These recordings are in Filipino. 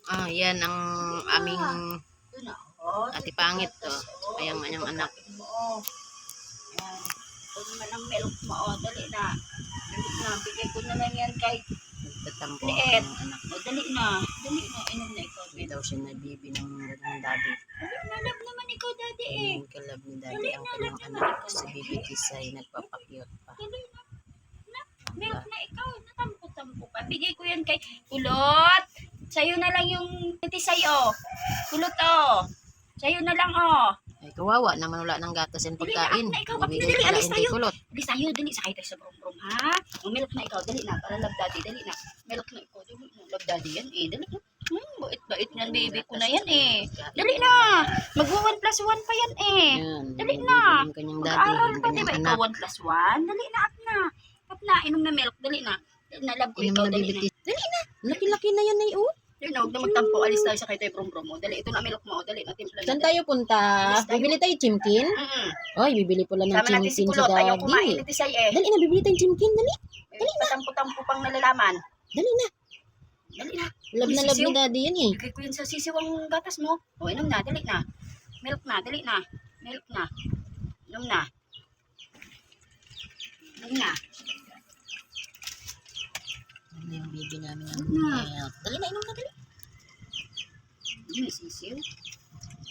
Yan ang aming ate pangit to. Ayang anyang anak. Yan. Ito naman ang milk mo. Dali na. Dali na. Bigay ko na lang yan kay Nagtatampo Liit. ang anak. Dali na. Dali na. Inom na ikaw. Hindi daw siya nabibi ng daddy. Dali na. Love naman ikaw, daddy eh. Ang kalab ni daddy ang kanyang anak. Sa baby kisay nagpapakyot pa. Dali na. Milk na ikaw. Natampo-tampo pa. Bigay ko yan kay Kulot. Sa'yo na lang yung titisay oh. Kulot oh. Sa'yo na lang oh. Ay, kawawa naman wala ng gatas and pagkain. Dali na, ikaw. Ibigay Dali, pala alis hindi tayo. kulot. Dali tayo. Dali. Sakay tayo sa brum-brum ha. Ang milk na ikaw. Dali na. Para love daddy. Dali na. Milk na ikaw. Dali na. Love daddy yan eh. Dali na. Bait-bait yan baby ko na yan eh. Dali na. Magwa 1 plus 1 pa yan eh. Yan. Dali na. Yung kanyang daddy. Mag-aaral Yung ka kanyang diba? anak. Ikaw 1 plus 1. Dali na. At na. At na. Inom na milk. Dali na. Dali na. Love ko Inom ikaw. na Dali baby na. kiss. Dali na. Laki-laki na yan ay Dali na. Huwag na magtampo. Alis tayo. Sakay tayo brum-brum mo. Dali. Ito na milk mo. Dali na. Timpla na. Saan tayo punta? Bibili tayo chimkin? Oy, bibili pala ng Sama natin si chimkin si Kulot. Ayaw kumain daddy. ni Tisay eh. Dali na, bibili tayong chimkin. Dali. Dali na. Patampo-tampo pang nalalaman. Dali na. Dali na. Love na love ni daddy yan eh. Bigay ko yun sa sisiw ang gatas mo. O, inom na. Dali na. Milk na. Dali na. Milk na. Inom na. Inom na. Ano yung baby namin ang Na. milk? Dali na, inom na dali. Hindi may sisiw.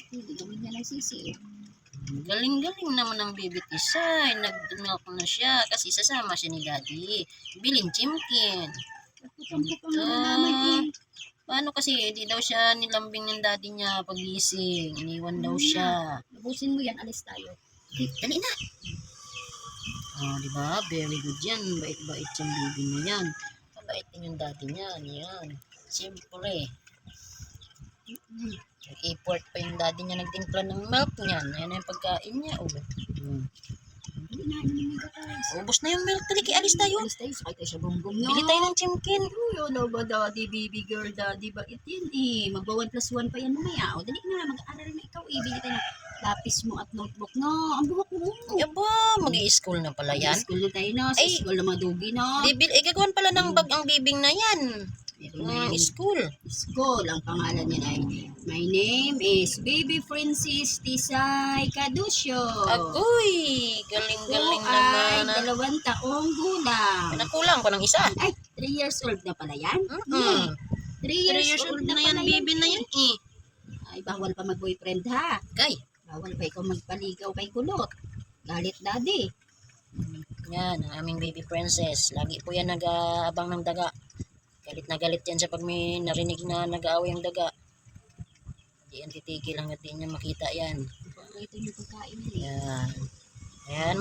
Hindi gawin niya ng sisiw. Galing-galing naman ang baby Tisay. Nag-milk na siya kasi sasama siya ni daddy. Biling chimkin. Patampo pang nalalaman eh. Paano kasi hindi daw siya nilambing ng daddy niya pagising. Iniwan daw siya. Labusin mo yan. Alis tayo. Dali na. Di ba? Very good yan. Bait-bait yung baby na yan. Mabait din yung daddy niya. Yan. Siyempre. Nag-import pa yung daddy niya. Nagtimpla ng milk niyan. Ayan na yung pagkain niya. Dali na. Inom yung gatas. Ubus na yung milk. Dali, alis tayo. Alis tayo. Sakay tayo sa bum-bum. No? Bili tayo ng chimkin. Uy, ano ba daddy, baby girl, daddy, bakit yan eh? Magwa 1 plus 1 pa yan mamaya. O, dali na, mag-aaral na ikaw eh. Bili tayo ng lapis mo at notebook na. Ang buhok mo. Aba, mag-i-school na pala yan. School na tayo na. Sa Ay. school na madugi na. Gagawin pala ng bag ang bibing na yan. Ito na yung School. school. Ang pangalan niya ay, my name is Baby Francis Tisay Cadusio. Agoy, galing-galing Ay, naman. 2 taong gulang. Nakulang ko ng isa. Ay, 3 years old na pala yan? Mm-hmm. 3 3 years, years old old na yan, baby na yan eh. Ay, bawal pa mag-boyfriend ha. Kay, Bawal pa ikaw magpaligaw kay Kulot. Galit daddy. yan ang aming baby princess. Lagi po yan nag-aabang ng daga. Galit na galit yan sa pag may narinig na nag-aaway ang daga. Hindi yan titigil hanggat di niya makita yan. Ito yung pagkain nila. Yan. Ayan.